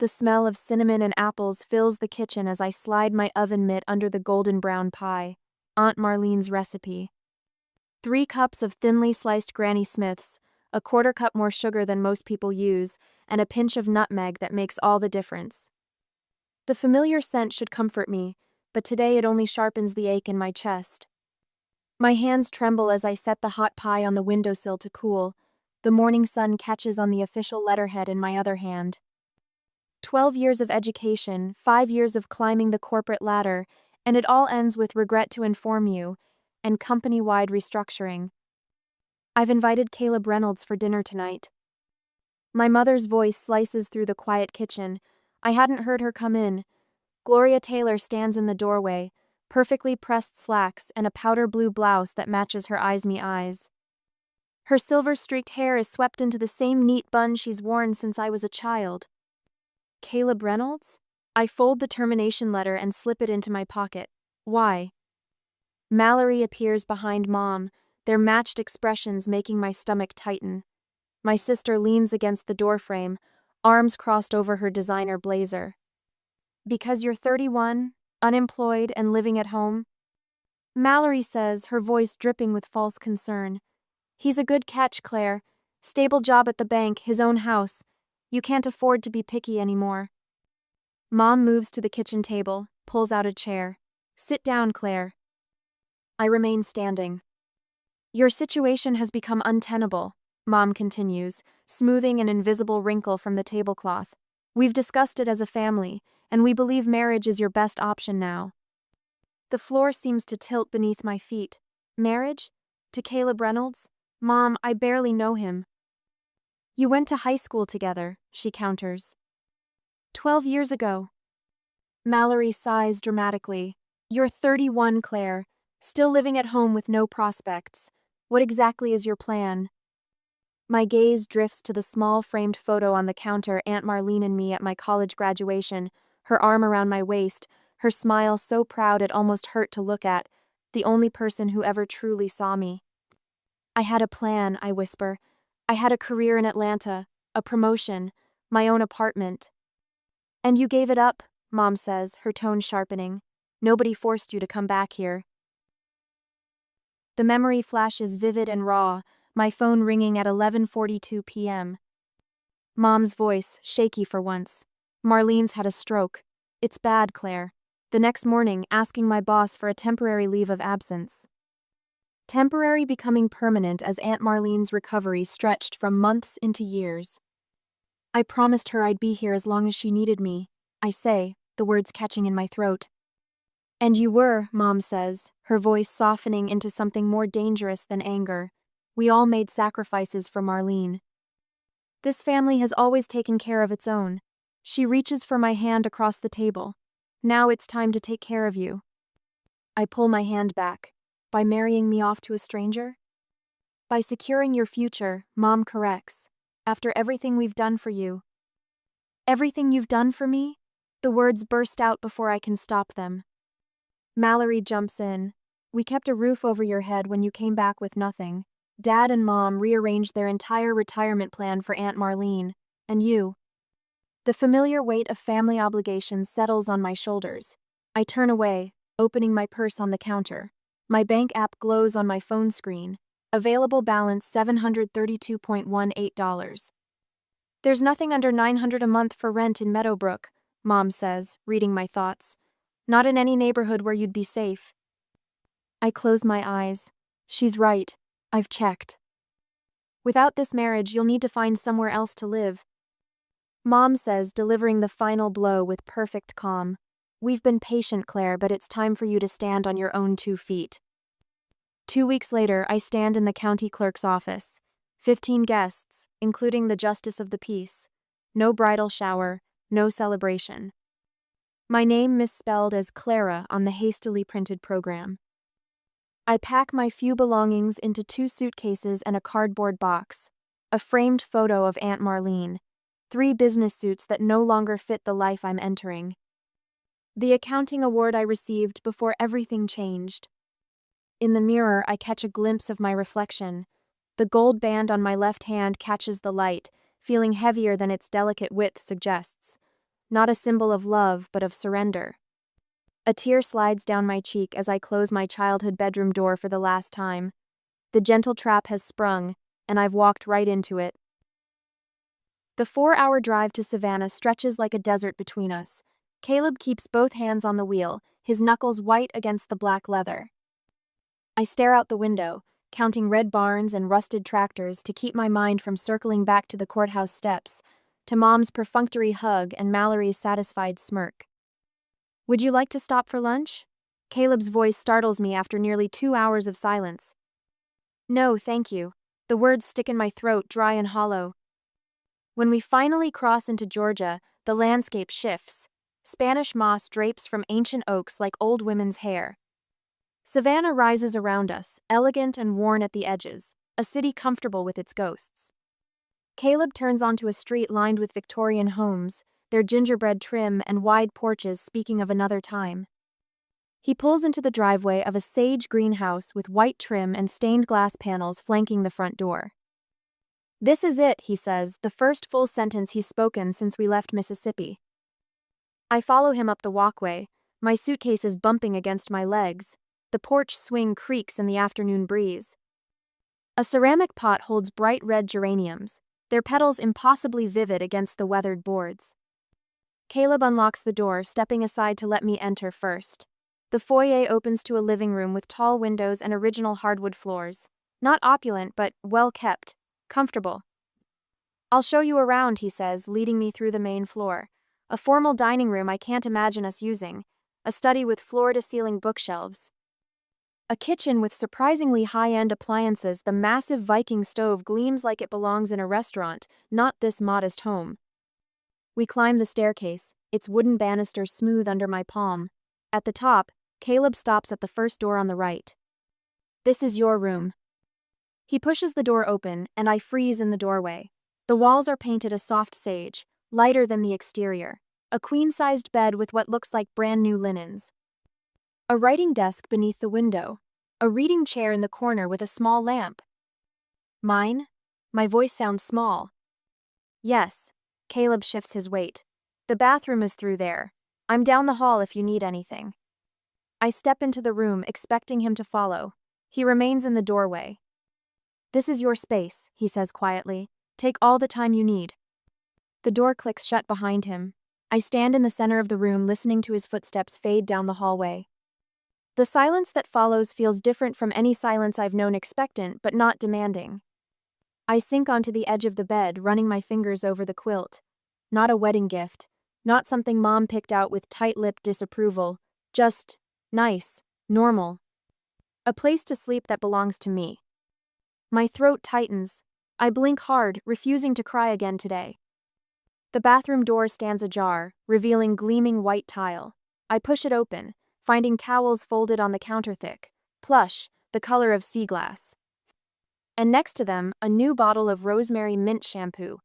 The smell of cinnamon and apples fills the kitchen as I slide my oven mitt under the golden brown pie. Aunt Marlene's recipe. 3 cups of thinly sliced Granny Smiths, a 1/4 cup more sugar than most people use, and a pinch of nutmeg that makes all the difference. The familiar scent should comfort me, but today it only sharpens the ache in my chest. My hands tremble as I set the hot pie on the windowsill to cool. The morning sun catches on the official letterhead in my other hand. 12 years of education, 5 years of climbing the corporate ladder, and it all ends with regret to inform you, and company-wide restructuring. I've invited Caleb Reynolds for dinner tonight. My mother's voice slices through the quiet kitchen. I hadn't heard her come in. Gloria Taylor stands in the doorway, perfectly pressed slacks and a powder blue blouse that matches her eyes. Her silver-streaked hair is swept into the same neat bun she's worn since I was a child. Caleb Reynolds? I fold the termination letter and slip it into my pocket. Why? Mallory appears behind Mom, their matched expressions making my stomach tighten. My sister leans against the doorframe, arms crossed over her designer blazer. Because you're 31, unemployed, and living at home? Mallory says, her voice dripping with false concern. He's a good catch, Claire. Stable job at the bank, his own house. You can't afford to be picky anymore. Mom moves to the kitchen table, pulls out a chair. Sit down, Claire. I remain standing. Your situation has become untenable, Mom continues, smoothing an invisible wrinkle from the tablecloth. We've discussed it as a family, and we believe marriage is your best option now. The floor seems to tilt beneath my feet. Marriage? To Caleb Reynolds? Mom, I barely know him. You went to high school together, she counters. 12 years ago. Mallory sighs dramatically. You're 31, Claire, still living at home with no prospects. What exactly is your plan? My gaze drifts to the small framed photo on the counter, Aunt Marlene and me at my college graduation, her arm around my waist, her smile so proud it almost hurt to look at, the only person who ever truly saw me. I had a plan, I whisper. I had a career in Atlanta, a promotion, my own apartment. And you gave it up, Mom says, her tone sharpening. Nobody forced you to come back here. The memory flashes vivid and raw, my phone ringing at 11:42 p.m. Mom's voice, shaky for once. Marlene's had a stroke. It's bad, Claire. The next morning, asking my boss for a temporary leave of absence. Temporary becoming permanent as Aunt Marlene's recovery stretched from months into years. I promised her I'd be here as long as she needed me, I say, the words catching in my throat. And you were, Mom says, her voice softening into something more dangerous than anger. We all made sacrifices for Marlene. This family has always taken care of its own. She reaches for my hand across the table. Now it's time to take care of you. I pull my hand back. By marrying me off to a stranger? By securing your future, Mom corrects. After everything we've done for you. Everything you've done for me? The words burst out before I can stop them. Mallory jumps in. We kept a roof over your head when you came back with nothing. Dad and Mom rearranged their entire retirement plan for Aunt Marlene. And you. The familiar weight of family obligations settles on my shoulders. I turn away, opening my purse on the counter. My bank app glows on my phone screen. Available balance $732.18. There's nothing under $900 a month for rent in Meadowbrook, Mom says, reading my thoughts. Not in any neighborhood where you'd be safe. I close my eyes. She's right. I've checked. Without this marriage, you'll need to find somewhere else to live. Mom says, delivering the final blow with perfect calm. We've been patient, Claire, but it's time for you to stand on your own 2 feet. 2 weeks later, I stand in the county clerk's office. 15 guests, including the justice of the peace. No bridal shower, no celebration. My name misspelled as Clara on the hastily printed program. I pack my few belongings into 2 suitcases and a cardboard box. A framed photo of Aunt Marlene. 3 business suits that no longer fit the life I'm entering. The accounting award I received before everything changed. In the mirror, I catch a glimpse of my reflection. The gold band on my left hand catches the light, feeling heavier than its delicate width suggests. not a symbol of love but of surrender. A tear slides down my cheek as I close my childhood bedroom door for the last time. The gentle trap has sprung, and I've walked right into it. The 4-hour drive to Savannah stretches like a desert between us. Caleb keeps both hands on the wheel, his knuckles white against the black leather. I stare out the window, counting red barns and rusted tractors to keep my mind from circling back to the courthouse steps, to Mom's perfunctory hug and Mallory's satisfied smirk. Would you like to stop for lunch? Caleb's voice startles me after nearly 2 hours of silence. No, thank you. The words stick in my throat, dry and hollow. When we finally cross into Georgia, the landscape shifts. Spanish moss drapes from ancient oaks like old women's hair. Savannah rises around us, elegant and worn at the edges, a city comfortable with its ghosts. Caleb turns onto a street lined with Victorian homes, their gingerbread trim and wide porches speaking of another time. He pulls into the driveway of a sage green house with white trim and stained glass panels flanking the front door. This is it, he says, the first full sentence he's spoken since we left Mississippi. I follow him up the walkway, my suitcases bumping against my legs. The porch swing creaks in the afternoon breeze. A ceramic pot holds bright red geraniums, their petals impossibly vivid against the weathered boards. Caleb unlocks the door, stepping aside to let me enter first. The foyer opens to a living room with tall windows and original hardwood floors. Not opulent, but well-kept, comfortable. I'll show you around, he says, leading me through the main floor. A formal dining room I can't imagine us using. A study with floor-to-ceiling bookshelves. A kitchen with surprisingly high-end appliances. The massive Viking stove gleams like it belongs in a restaurant, not this modest home. We climb the staircase, its wooden banisters smooth under my palm. At the top, Caleb stops at the first door on the right. This is your room. He pushes the door open, and I freeze in the doorway. The walls are painted a soft sage, lighter than the exterior. A queen-sized bed with what looks like brand-new linens. A writing desk beneath the window. A reading chair in the corner with a small lamp. Mine? My voice sounds small. Yes. Caleb shifts his weight. The bathroom is through there. I'm down the hall if you need anything. I step into the room, expecting him to follow. He remains in the doorway. This is your space, he says quietly. Take all the time you need. The door clicks shut behind him. I stand in the center of the room, listening to his footsteps fade down the hallway. The silence that follows feels different from any silence I've known, expectant but not demanding. I sink onto the edge of the bed, running my fingers over the quilt. Not a wedding gift. Not something Mom picked out with tight-lipped disapproval. Just nice, normal. A place to sleep that belongs to me. My throat tightens. I blink hard, refusing to cry again today. The bathroom door stands ajar, revealing gleaming white tile. I push it open, finding towels folded on the counter thick, plush, the color of sea glass. And next to them, a new bottle of rosemary mint shampoo.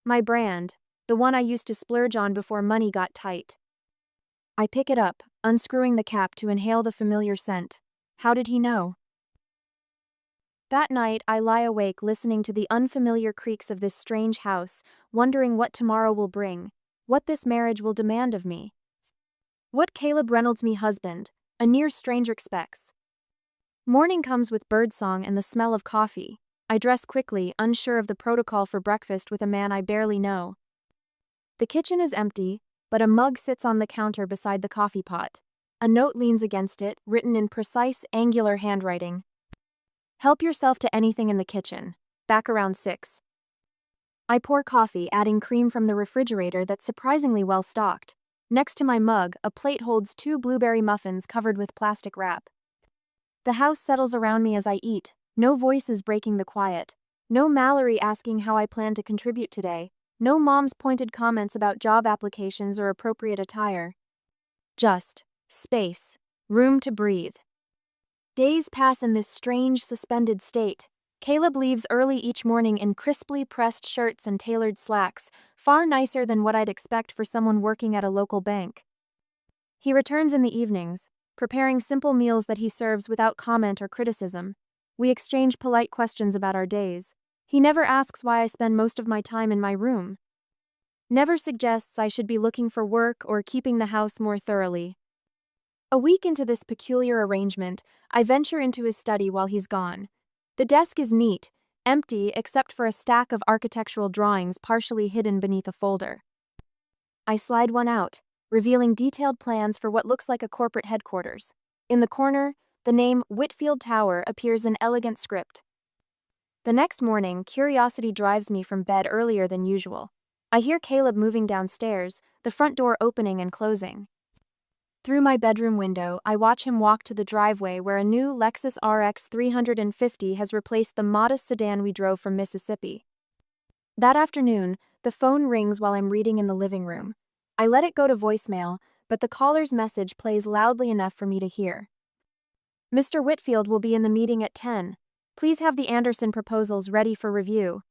My brand, the one I used to splurge on before money got tight. I pick it up, unscrewing the cap to inhale the familiar scent. How did he know? That night, I lie awake listening to the unfamiliar creaks of this strange house, wondering what tomorrow will bring, what this marriage will demand of me. What Caleb Reynolds, me husband, a near stranger, expects. Morning comes with birdsong and the smell of coffee. I dress quickly, unsure of the protocol for breakfast with a man I barely know. The kitchen is empty, but a mug sits on the counter beside the coffee pot. A note leans against it, written in precise, angular handwriting. Help yourself to anything in the kitchen. Back around 6. I pour coffee, adding cream from the refrigerator that's surprisingly well stocked. Next to my mug, a plate holds 2 blueberry muffins covered with plastic wrap. The house settles around me as I eat, no voices breaking the quiet. No Mallory asking how I plan to contribute today. No Mom's pointed comments about job applications or appropriate attire. Just space, room to breathe. Days pass in this strange, suspended state. Caleb leaves early each morning in crisply pressed shirts and tailored slacks, far nicer than what I'd expect for someone working at a local bank. He returns in the evenings, preparing simple meals that he serves without comment or criticism. We exchange polite questions about our days. He never asks why I spend most of my time in my room. Never suggests I should be looking for work or keeping the house more thoroughly. A week into this peculiar arrangement, I venture into his study while he's gone. The desk is neat, empty except for a stack of architectural drawings partially hidden beneath a folder. I slide one out, revealing detailed plans for what looks like a corporate headquarters. In the corner, the name Whitfield Tower appears in elegant script. The next morning, curiosity drives me from bed earlier than usual. I hear Caleb moving downstairs, the front door opening and closing. Through my bedroom window, I watch him walk to the driveway where a new Lexus RX 350 has replaced the modest sedan we drove from Mississippi. That afternoon, the phone rings while I'm reading in the living room. I let it go to voicemail, but the caller's message plays loudly enough for me to hear. Mr. Whitfield will be in the meeting at 10. Please have the Anderson proposals ready for review.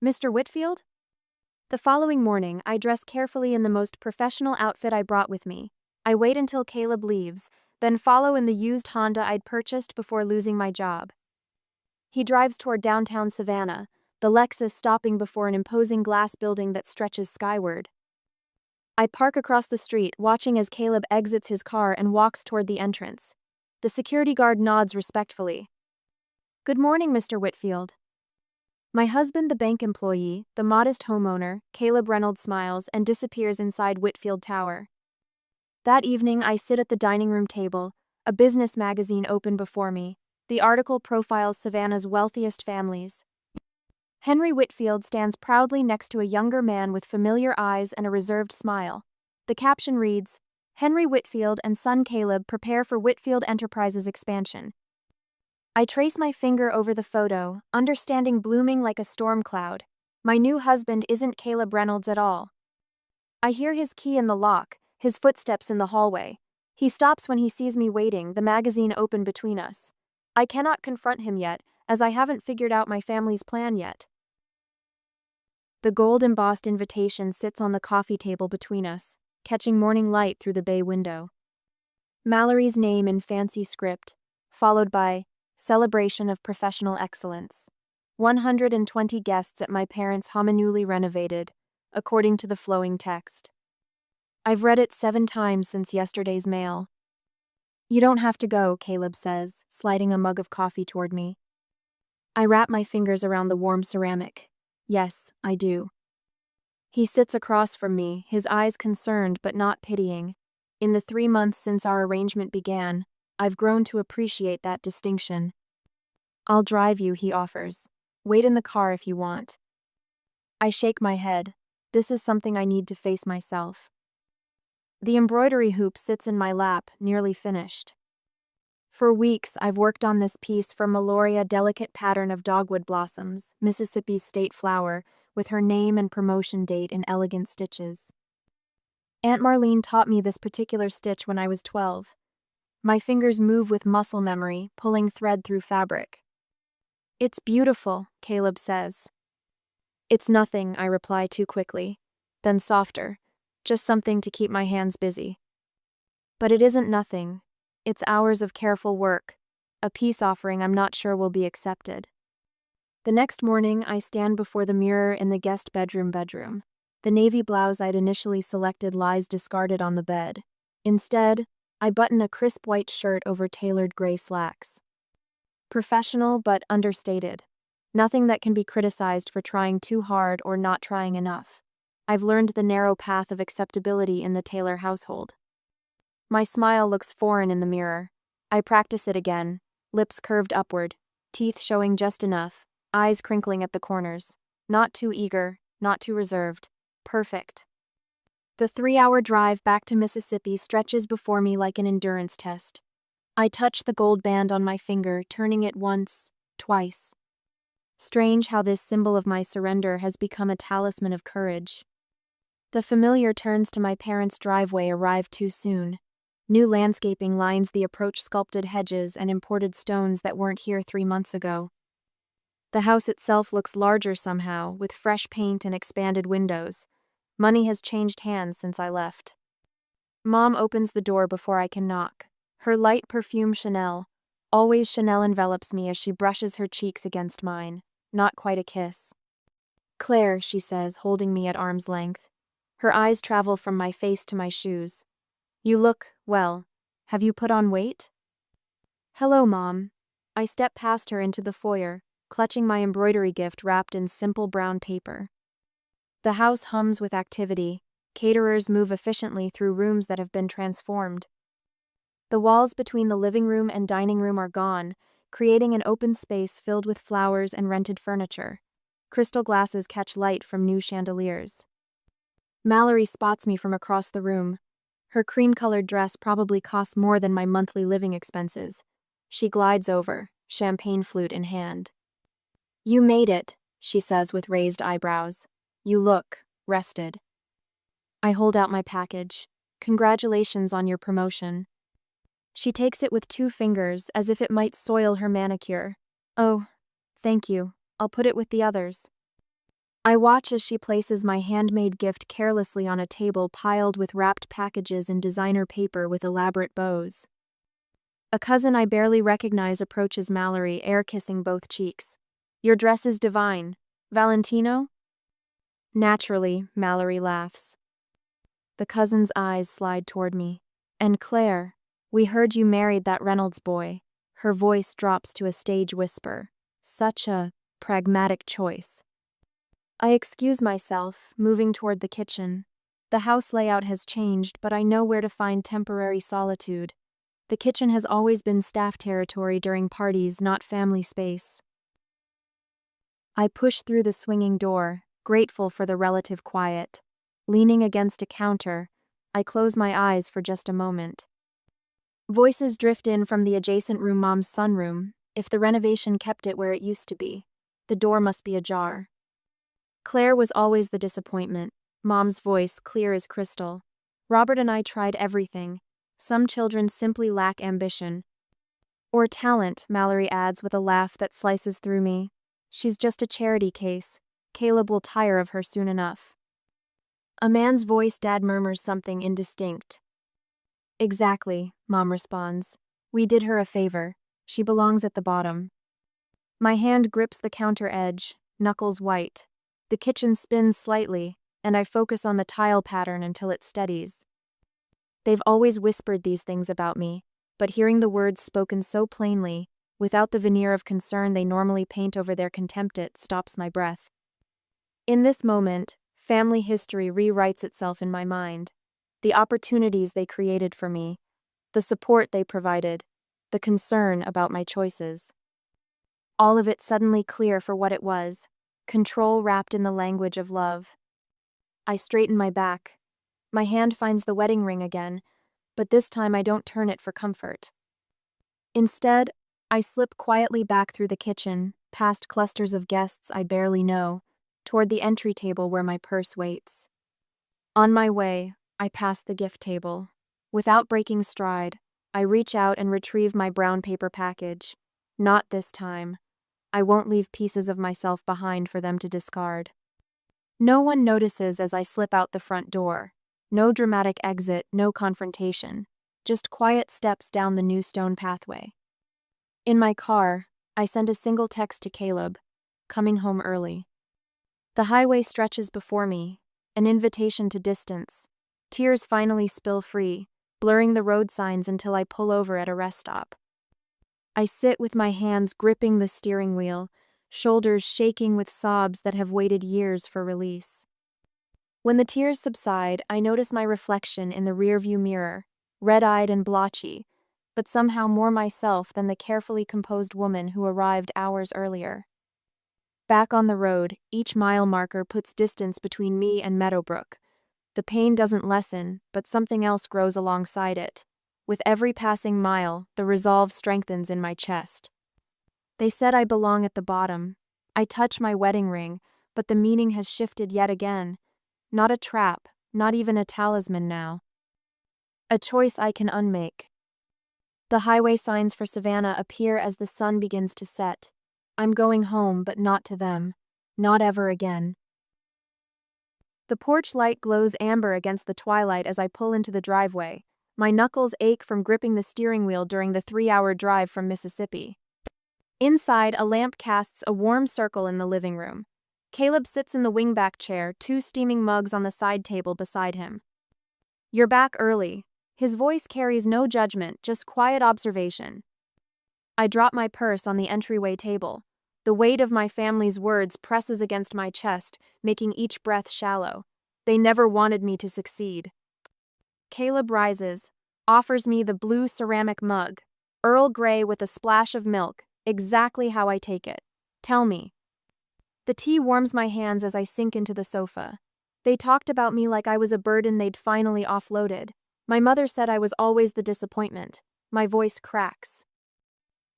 Mr. Whitfield? The following morning, I dress carefully in the most professional outfit I brought with me. I wait until Caleb leaves, then follow in the used Honda I'd purchased before losing my job. He drives toward downtown Savannah, the Lexus stopping before an imposing glass building that stretches skyward. I park across the street, watching as Caleb exits his car and walks toward the entrance. The security guard nods respectfully. Good morning, Mr. Whitfield. My husband, the bank employee, the modest homeowner, Caleb Reynolds smiles and disappears inside Whitfield Tower. That evening, I sit at the dining room table, a business magazine open before me. The article profiles Savannah's wealthiest families. Henry Whitfield stands proudly next to a younger man with familiar eyes and a reserved smile. The caption reads, Henry Whitfield and son Caleb prepare for Whitfield Enterprises expansion. I trace my finger over the photo, understanding blooming like a storm cloud. My new husband isn't Caleb Reynolds at all. I hear his key in the lock, his footsteps in the hallway. He stops when he sees me waiting, the magazine open between us. I cannot confront him yet, as I haven't figured out my family's plan yet. The gold-embossed invitation sits on the coffee table between us, catching morning light through the bay window. Mallory's name in fancy script, followed by Celebration of Professional Excellence. 120 guests at my parents' newly renovated, according to the flowing text. I've read it 7 times since yesterday's mail. You don't have to go, Caleb says, sliding a mug of coffee toward me. I wrap my fingers around the warm ceramic. Yes, I do. He sits across from me, his eyes concerned but not pitying. In the 3 months since our arrangement began, I've grown to appreciate that distinction. I'll drive you, he offers. Wait in the car if you want. I shake my head. This is something I need to face myself. The embroidery hoop sits in my lap, nearly finished. For weeks, I've worked on this piece for Meloria, delicate pattern of dogwood blossoms, Mississippi's state flower, with her name and promotion date in elegant stitches. Aunt Marlene taught me this particular stitch when I was 12. My fingers move with muscle memory, pulling thread through fabric. It's beautiful, Caleb says. It's nothing, I reply too quickly. Then softer. Just something to keep my hands busy. But it isn't nothing. It's hours of careful work, a peace offering I'm not sure will be accepted. The next morning, I stand before the mirror in the guest bedroom. The navy blouse I'd initially selected lies discarded on the bed. Instead, I button a crisp white shirt over tailored gray slacks. Professional but understated. Nothing that can be criticized for trying too hard or not trying enough. I've learned the narrow path of acceptability in the Taylor household. My smile looks foreign in the mirror. I practice it again, lips curved upward, teeth showing just enough, eyes crinkling at the corners. Not too eager, not too reserved. Perfect. The 3-hour drive back to Mississippi stretches before me like an endurance test. I touch the gold band on my finger, turning it once, twice. Strange how this symbol of my surrender has become a talisman of courage. The familiar turns to my parents' driveway arrive too soon. New landscaping lines the approach, sculpted hedges and imported stones that weren't here 3 months ago. The house itself looks larger somehow, with fresh paint and expanded windows. Money has changed hands since I left. Mom opens the door before I can knock. Her light perfume Chanel. Always Chanel envelops me as she brushes her cheeks against mine. Not quite a kiss. Claire, she says, holding me at arm's length. Her eyes travel from my face to my shoes. You look, well, have you put on weight? Hello, Mom. I step past her into the foyer, clutching my embroidery gift wrapped in simple brown paper. The house hums with activity. Caterers move efficiently through rooms that have been transformed. The walls between the living room and dining room are gone, creating an open space filled with flowers and rented furniture. Crystal glasses catch light from new chandeliers. Mallory spots me from across the room. Her cream-colored dress probably costs more than my monthly living expenses. She glides over, champagne flute in hand. You made it, she says with raised eyebrows. You look rested. I hold out my package. Congratulations on your promotion. She takes it with 2 fingers as if it might soil her manicure. Oh, thank you. I'll put it with the others. I watch as she places my handmade gift carelessly on a table piled with wrapped packages in designer paper with elaborate bows. A cousin I barely recognize approaches Mallory, air-kissing both cheeks. Your dress is divine. Valentino? Naturally, Mallory laughs. The cousin's eyes slide toward me. And Claire, we heard you married that Reynolds boy. Her voice drops to a stage whisper. Such a pragmatic choice. I excuse myself, moving toward the kitchen. The house layout has changed, but I know where to find temporary solitude. The kitchen has always been staff territory during parties, not family space. I push through the swinging door, grateful for the relative quiet. Leaning against a counter, I close my eyes for just a moment. Voices drift in from the adjacent room, Mom's sunroom. If the renovation kept it where it used to be, the door must be ajar. Claire was always the disappointment, Mom's voice clear as crystal. Robert and I tried everything. Some children simply lack ambition. Or talent, Mallory adds with a laugh that slices through me. She's just a charity case. Caleb will tire of her soon enough. A man's voice, Dad murmurs something indistinct. Exactly, Mom responds. We did her a favor. She belongs at the bottom. My hand grips the counter edge, knuckles white. The kitchen spins slightly, and I focus on the tile pattern until it steadies. They've always whispered these things about me, but hearing the words spoken so plainly, without the veneer of concern they normally paint over their contempt, it stops my breath. In this moment, family history rewrites itself in my mind. The opportunities they created for me, the support they provided, the concern about my choices. All of it suddenly clear for what it was, control wrapped in the language of love. I straighten my back. My hand finds the wedding ring again, but this time I don't turn it for comfort. Instead, I slip quietly back through the kitchen, past clusters of guests I barely know, toward the entry table where my purse waits. On my way, I pass the gift table. Without breaking stride, I reach out and retrieve my brown paper package. Not this time. I won't leave pieces of myself behind for them to discard. No one notices as I slip out the front door. No dramatic exit, no confrontation. Just quiet steps down the new stone pathway. In my car, I send a single text to Caleb, coming home early. The highway stretches before me, an invitation to distance. Tears finally spill free, blurring the road signs until I pull over at a rest stop. I sit with my hands gripping the steering wheel, shoulders shaking with sobs that have waited years for release. When the tears subside, I notice my reflection in the rearview mirror, red-eyed and blotchy, but somehow more myself than the carefully composed woman who arrived hours earlier. Back on the road, each mile marker puts distance between me and Meadowbrook. The pain doesn't lessen, but something else grows alongside it. With every passing mile, the resolve strengthens in my chest. They said I belong at the bottom. I touch my wedding ring, but the meaning has shifted yet again. Not a trap, not even a talisman now. A choice I can unmake. The highway signs for Savannah appear as the sun begins to set. I'm going home, but not to them. Not ever again. The porch light glows amber against the twilight as I pull into the driveway. My knuckles ache from gripping the steering wheel during the 3-hour drive from Mississippi. Inside, a lamp casts a warm circle in the living room. Caleb sits in the wingback chair, two steaming mugs on the side table beside him. You're back early. His voice carries no judgment, just quiet observation. I drop my purse on the entryway table. The weight of my family's words presses against my chest, making each breath shallow. They never wanted me to succeed. Caleb rises, offers me the blue ceramic mug, Earl Grey with a splash of milk, exactly how I take it. Tell me. The tea warms my hands as I sink into the sofa. They talked about me like I was a burden they'd finally offloaded. My mother said I was always the disappointment. My voice cracks.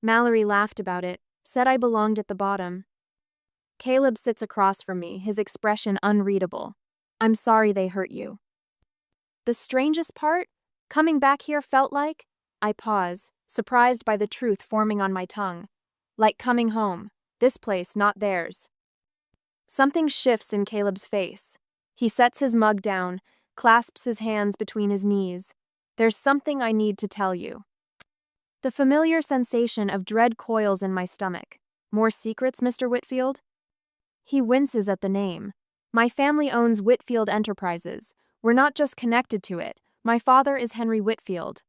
Mallory laughed about it, said I belonged at the bottom. Caleb sits across from me, his expression unreadable. I'm sorry they hurt you. The strangest part? Coming back here felt like? I pause, surprised by the truth forming on my tongue. Like coming home. This place, not theirs. Something shifts in Caleb's face. He sets his mug down, clasps his hands between his knees. There's something I need to tell you. The familiar sensation of dread coils in my stomach. More secrets, Mr. Whitfield? He winces at the name. My family owns Whitfield Enterprises. We're not just connected to it. My father is Henry Whitfield.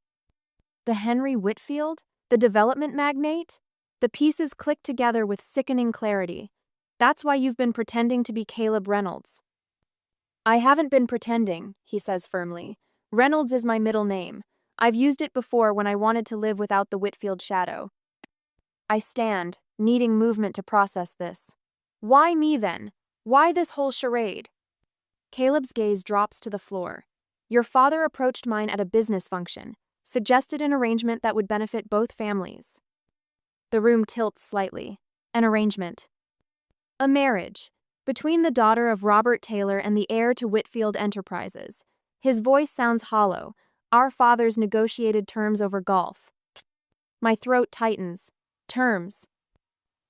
The Henry Whitfield? The development magnate? The pieces click together with sickening clarity. That's why you've been pretending to be Caleb Reynolds. I haven't been pretending, he says firmly. Reynolds is my middle name. I've used it before when I wanted to live without the Whitfield shadow. I stand, needing movement to process this. Why me then? Why this whole charade? Caleb's gaze drops to the floor. Your father approached mine at a business function, suggested an arrangement that would benefit both families. The room tilts slightly. An arrangement. A marriage. Between the daughter of Robert Taylor and the heir to Whitfield Enterprises. His voice sounds hollow. Our father's negotiated terms over golf. My throat tightens. Terms.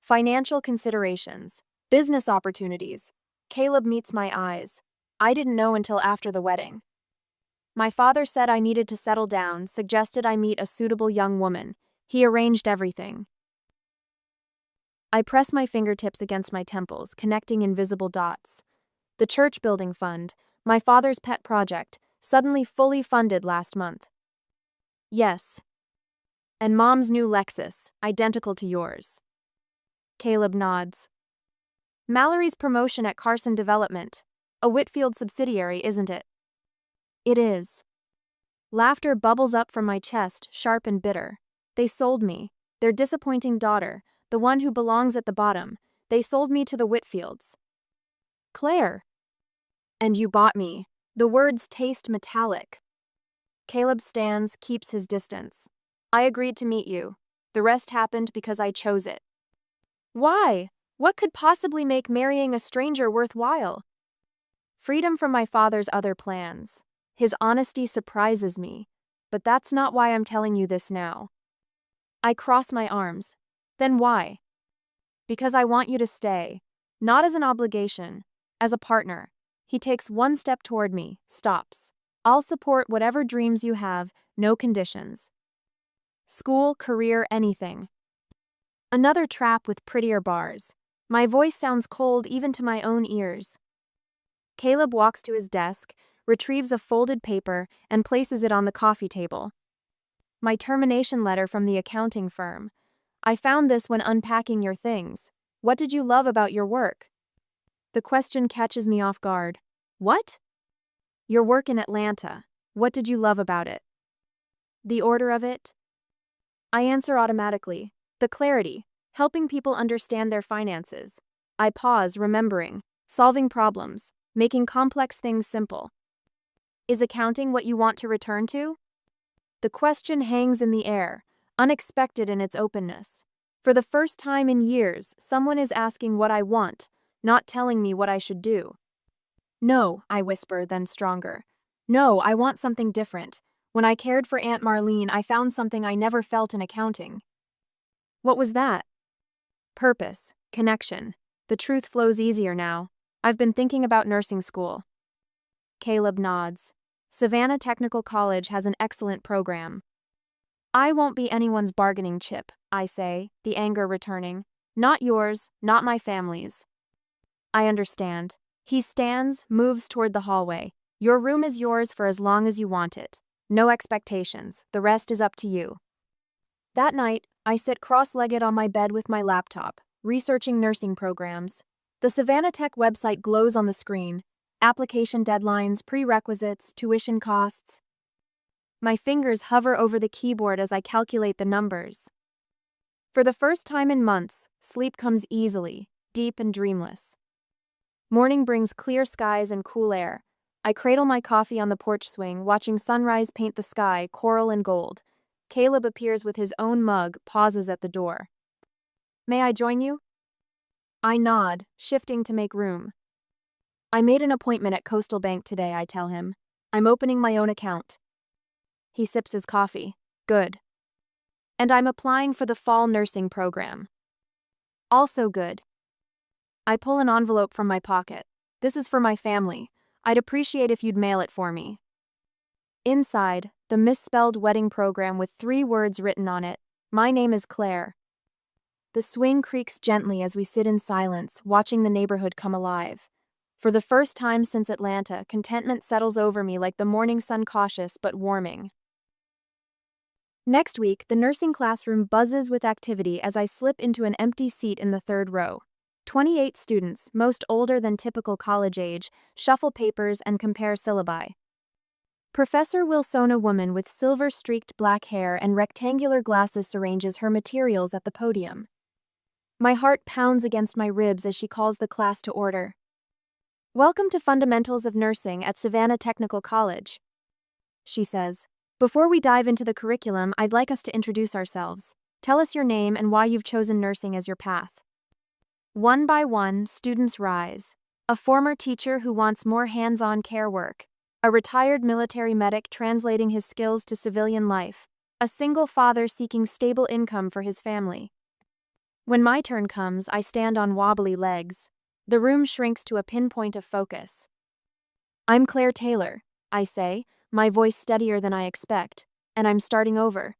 Financial considerations. Business opportunities. Caleb meets my eyes. I didn't know until after the wedding. My father said I needed to settle down, suggested I meet a suitable young woman. He arranged everything. I press my fingertips against my temples, connecting invisible dots. The church building fund, my father's pet project, suddenly fully funded last month. Yes. And Mom's new Lexus, identical to yours. Caleb nods. Mallory's promotion at Carson Development. A Whitfield subsidiary, isn't it? It is. Laughter bubbles up from my chest, sharp and bitter. They sold me. Their disappointing daughter, the one who belongs at the bottom. They sold me to the Whitfields. Claire. And you bought me. The words taste metallic. Caleb stands, keeps his distance. I agreed to meet you. The rest happened because I chose it. Why? What could possibly make marrying a stranger worthwhile? Freedom from my father's other plans. His honesty surprises me, but that's not why I'm telling you this now. I cross my arms. Then why? Because I want you to stay. Not as an obligation, as a partner. He takes one step toward me, stops. I'll support whatever dreams you have, no conditions. School, career, anything. Another trap with prettier bars. My voice sounds cold even to my own ears. Caleb walks to his desk, retrieves a folded paper, and places it on the coffee table. My termination letter from the accounting firm. I found this when unpacking your things. What did you love about your work? The question catches me off guard. What? Your work in Atlanta. What did you love about it? The order of it? I answer automatically. The clarity, helping people understand their finances. I pause, remembering, solving problems, making complex things simple. Is accounting what you want to return to? The question hangs in the air, unexpected in its openness. For the first time in years, someone is asking what I want, not telling me what I should do. No, I whisper, then stronger. No, I want something different. When I cared for Aunt Marlene, I found something I never felt in accounting. What was that? Purpose, connection. The truth flows easier now. I've been thinking about nursing school. Caleb nods. Savannah Technical College has an excellent program. I won't be anyone's bargaining chip, I say, the anger returning. Not yours, not my family's. I understand. He stands, moves toward the hallway. Your room is yours for as long as you want it. No expectations. The rest is up to you. That night, I sit cross-legged on my bed with my laptop, researching nursing programs. The Savannah Tech website glows on the screen. Application deadlines, prerequisites, tuition costs. My fingers hover over the keyboard as I calculate the numbers. For the first time in months, sleep comes easily, deep and dreamless. Morning brings clear skies and cool air. I cradle my coffee on the porch swing, watching sunrise paint the sky coral and gold. Caleb appears with his own mug, pauses at the door. May I join you? I nod, shifting to make room. I made an appointment at Coastal Bank today, I tell him. I'm opening my own account. He sips his coffee. Good. And I'm applying for the fall nursing program. Also good. I pull an envelope from my pocket. This is for my family. I'd appreciate if you'd mail it for me. Inside, the misspelled wedding program with 3 words written on it. My name is Claire. The swing creaks gently as we sit in silence, watching the neighborhood come alive. For the first time since Atlanta, contentment settles over me like the morning sun, cautious but warming. Next week, the nursing classroom buzzes with activity as I slip into an empty seat in the 3rd row. 28 students, most older than typical college age, shuffle papers and compare syllabi. Professor Wilson, a woman with silver-streaked black hair and rectangular glasses, arranges her materials at the podium. My heart pounds against my ribs as she calls the class to order. Welcome to Fundamentals of Nursing at Savannah Technical College, she says. Before we dive into the curriculum, I'd like us to introduce ourselves. Tell us your name and why you've chosen nursing as your path. One by one, students rise. A former teacher who wants more hands-on care work. A retired military medic translating his skills to civilian life. A single father seeking stable income for his family. When my turn comes, I stand on wobbly legs. The room shrinks to a pinpoint of focus. I'm Claire Taylor, I say, my voice steadier than I expect, and I'm starting over.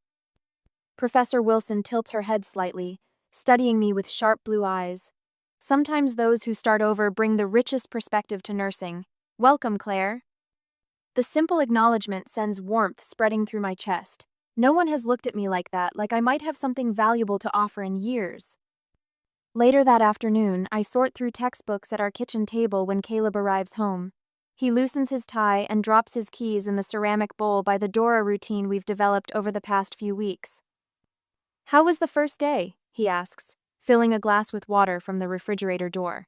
Professor Wilson tilts her head slightly, studying me with sharp blue eyes. Sometimes those who start over bring the richest perspective to nursing. Welcome, Claire. The simple acknowledgement sends warmth spreading through my chest. No one has looked at me like that, like I might have something valuable to offer in years. Later that afternoon, I sort through textbooks at our kitchen table when Caleb arrives home. He loosens his tie and drops his keys in the ceramic bowl by the door, a routine we've developed over the past few weeks. How was the first day? He asks, filling a glass with water from the refrigerator door.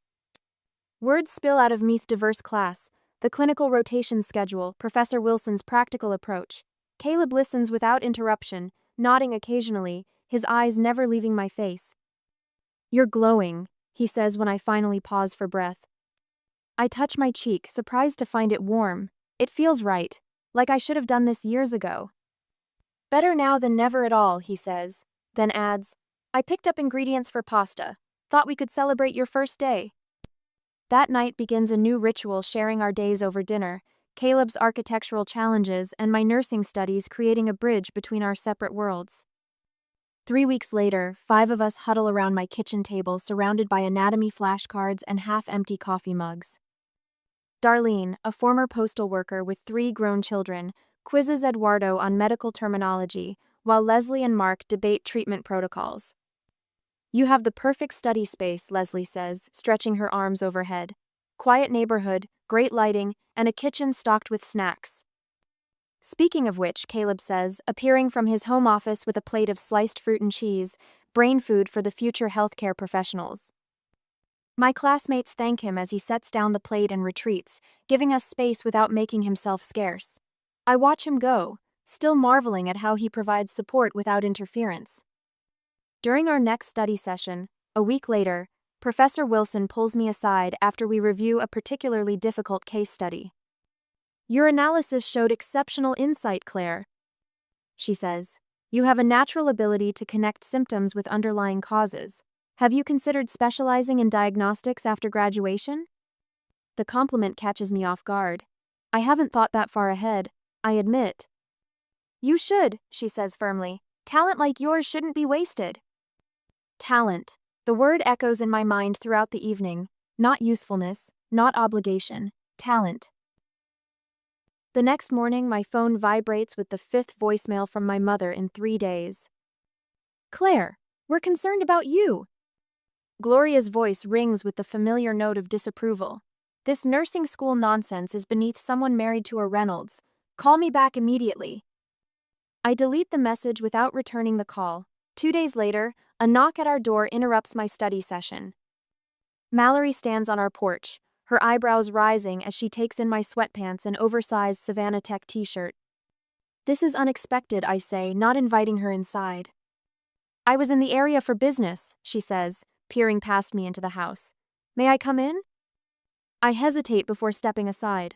Words spill out of me's diverse class, the clinical rotation schedule, Professor Wilson's practical approach. Caleb listens without interruption, nodding occasionally, his eyes never leaving my face. You're glowing, he says when I finally pause for breath. I touch my cheek, surprised to find it warm. It feels right, like I should have done this years ago. Better now than never at all, he says, then adds, I picked up ingredients for pasta. Thought we could celebrate your first day. That night begins a new ritual, sharing our days over dinner, Caleb's architectural challenges and my nursing studies creating a bridge between our separate worlds. 3 weeks later, 5 of us huddle around my kitchen table surrounded by anatomy flashcards and half-empty coffee mugs. Darlene, a former postal worker with 3 grown children, quizzes Eduardo on medical terminology, while Leslie and Mark debate treatment protocols. You have the perfect study space, Leslie says, stretching her arms overhead. Quiet neighborhood, great lighting, and a kitchen stocked with snacks. Speaking of which, Caleb says, appearing from his home office with a plate of sliced fruit and cheese, brain food for the future healthcare professionals. My classmates thank him as he sets down the plate and retreats, giving us space without making himself scarce. I watch him go, still marveling at how he provides support without interference. During our next study session, a week later, Professor Wilson pulls me aside after we review a particularly difficult case study. Your analysis showed exceptional insight, Claire, she says. You have a natural ability to connect symptoms with underlying causes. Have you considered specializing in diagnostics after graduation? The compliment catches me off guard. I haven't thought that far ahead, I admit. You should, she says firmly. Talent like yours shouldn't be wasted. Talent. The word echoes in my mind throughout the evening. Not usefulness, not obligation, talent. The next morning, my phone vibrates with the 5th voicemail from my mother in 3 days. Claire, we're concerned about you. Gloria's voice rings with the familiar note of disapproval. This nursing school nonsense is beneath someone married to a Reynolds. Call me back immediately. I delete the message without returning the call. 2 days later, a knock at our door interrupts my study session. Mallory stands on our porch, her eyebrows rising as she takes in my sweatpants and oversized Savannah Tech t-shirt. This is unexpected, I say, not inviting her inside. I was in the area for business, she says, peering past me into the house. May I come in? I hesitate before stepping aside.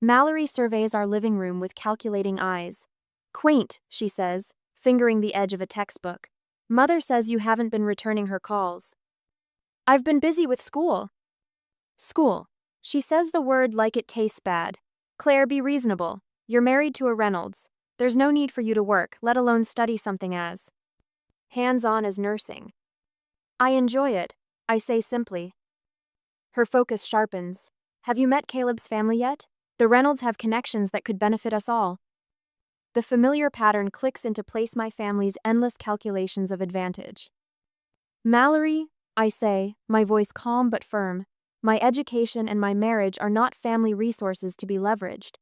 Mallory surveys our living room with calculating eyes. Quaint, she says, fingering the edge of a textbook. Mother says you haven't been returning her calls. I've been busy with school. School. She says the word like it tastes bad. Claire, be reasonable. You're married to a Reynolds. There's no need for you to work, let alone study something as hands-on as nursing. I enjoy it, I say simply. Her focus sharpens. Have you met Caleb's family yet? The Reynolds have connections that could benefit us all. The familiar pattern clicks into place my family's endless calculations of advantage. Mallory, I say, my voice calm but firm, my education and my marriage are not family resources to be leveraged.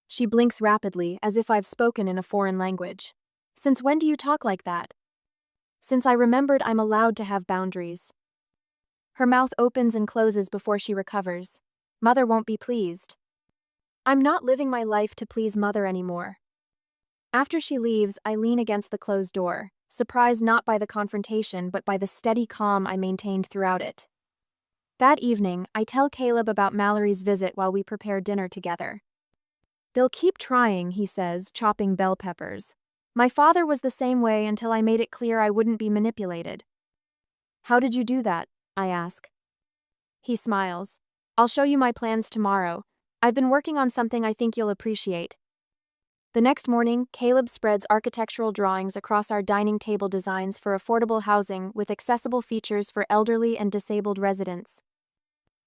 She blinks rapidly, as if I've spoken in a foreign language. Since when do you talk like that? Since I remembered I'm allowed to have boundaries. Her mouth opens and closes before she recovers. Mother won't be pleased. I'm not living my life to please Mother anymore. After she leaves, I lean against the closed door, surprised not by the confrontation but by the steady calm I maintained throughout it. That evening, I tell Caleb about Mallory's visit while we prepare dinner together. They'll keep trying, he says, chopping bell peppers. My father was the same way until I made it clear I wouldn't be manipulated. How did you do that? I ask. He smiles. I'll show you my plans tomorrow. I've been working on something I think you'll appreciate. The next morning, Caleb spreads architectural drawings across our dining table designs for affordable housing with accessible features for elderly and disabled residents.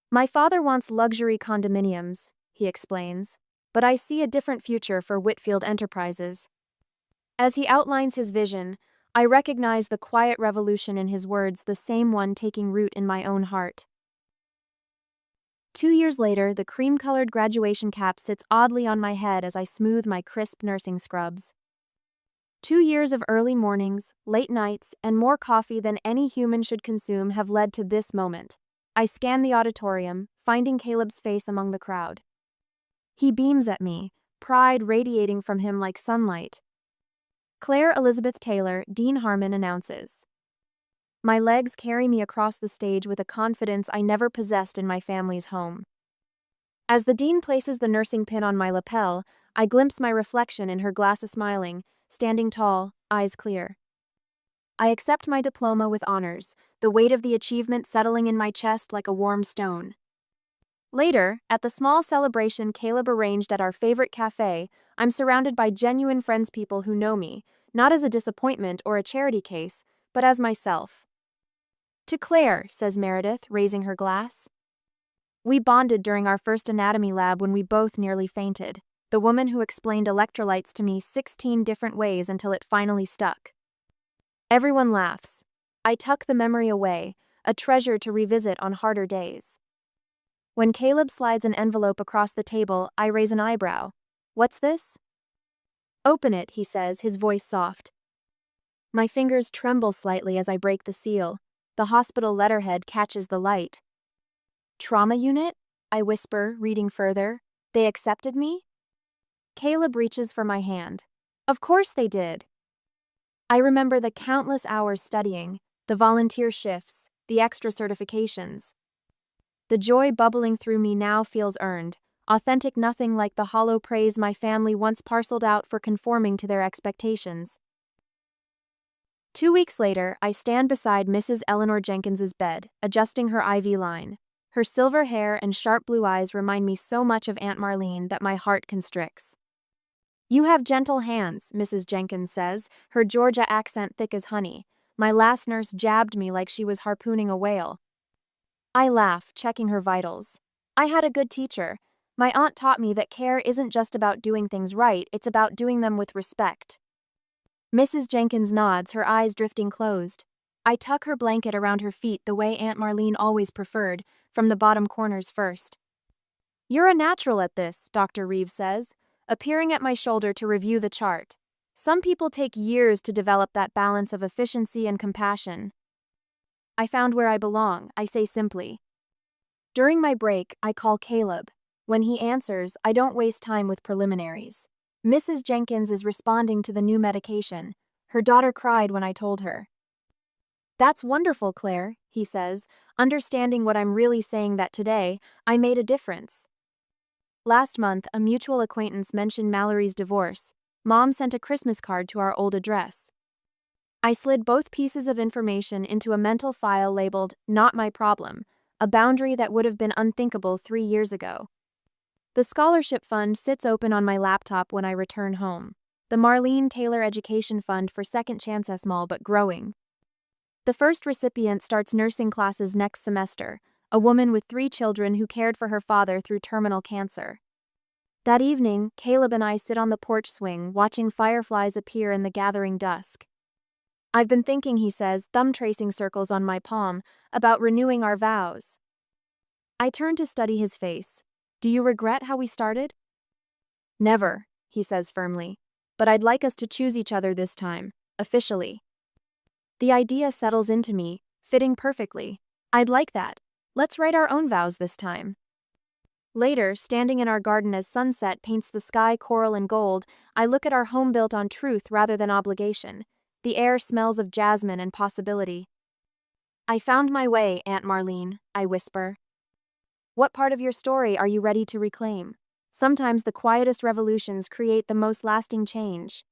My father wants luxury condominiums, he explains, but I see a different future for Whitfield Enterprises. As he outlines his vision, I recognize the quiet revolution in his words, the same one taking root in my own heart. 2 years later, the cream-colored graduation cap sits oddly on my head as I smooth my crisp nursing scrubs. 2 years of early mornings, late nights, and more coffee than any human should consume have led to this moment. I scan the auditorium, finding Caleb's face among the crowd. He beams at me, pride radiating from him like sunlight. Claire Elizabeth Taylor, Dean Harmon announces. My legs carry me across the stage with a confidence I never possessed in my family's home. As the dean places the nursing pin on my lapel, I glimpse my reflection in her glass smiling, standing tall, eyes clear. I accept my diploma with honors, the weight of the achievement settling in my chest like a warm stone. Later, at the small celebration Caleb arranged at our favorite cafe, I'm surrounded by genuine friendspeople who know me, not as a disappointment or a charity case, but as myself. To Claire, says Meredith, raising her glass. We bonded during our first anatomy lab when we both nearly fainted, the woman who explained electrolytes to me 16 different ways until it finally stuck. Everyone laughs. I tuck the memory away, a treasure to revisit on harder days. When Caleb slides an envelope across the table, I raise an eyebrow. What's this? Open it, he says, his voice soft. My fingers tremble slightly as I break the seal. The hospital letterhead catches the light. Trauma unit? I whisper, reading further. They accepted me? Caleb reaches for my hand. Of course they did. I remember the countless hours studying, the volunteer shifts, the extra certifications. The joy bubbling through me now feels earned, authentic, nothing like the hollow praise my family once parceled out for conforming to their expectations. 2 weeks later, I stand beside Mrs. Eleanor Jenkins's bed, adjusting her IV line. Her silver hair and sharp blue eyes remind me so much of Aunt Marlene that my heart constricts. You have gentle hands, Mrs. Jenkins says, her Georgia accent thick as honey. My last nurse jabbed me like she was harpooning a whale. I laugh, checking her vitals. I had a good teacher. My aunt taught me that care isn't just about doing things right, it's about doing them with respect. Mrs. Jenkins nods, her eyes drifting closed. I tuck her blanket around her feet the way Aunt Marlene always preferred, from the bottom corners first. You're a natural at this, Dr. Reeves says, appearing at my shoulder to review the chart. Some people take years to develop that balance of efficiency and compassion. I found where I belong, I say simply. During my break, I call Caleb. When he answers, I don't waste time with preliminaries. Mrs. Jenkins is responding to the new medication. Her daughter cried when I told her. That's wonderful, Claire, he says, understanding what I'm really saying, that today, I made a difference. Last month, a mutual acquaintance mentioned Mallory's divorce. Mom sent a Christmas card to our old address. I slid both pieces of information into a mental file labeled, "Not my problem," a boundary that would have been unthinkable 3 years ago. The scholarship fund sits open on my laptop when I return home. The Marlene Taylor Education Fund for Second Chance, small but growing. The first recipient starts nursing classes next semester, a woman with 3 children who cared for her father through terminal cancer. That evening, Caleb and I sit on the porch swing, watching fireflies appear in the gathering dusk. I've been thinking, he says, thumb tracing circles on my palm, about renewing our vows. I turn to study his face. Do you regret how we started? Never, he says firmly. But I'd like us to choose each other this time, officially. The idea settles into me, fitting perfectly. I'd like that. Let's write our own vows this time. Later, standing in our garden as sunset paints the sky coral and gold, I look at our home built on truth rather than obligation. The air smells of jasmine and possibility. I found my way, Aunt Marlene, I whisper. What part of your story are you ready to reclaim? Sometimes the quietest revolutions create the most lasting change.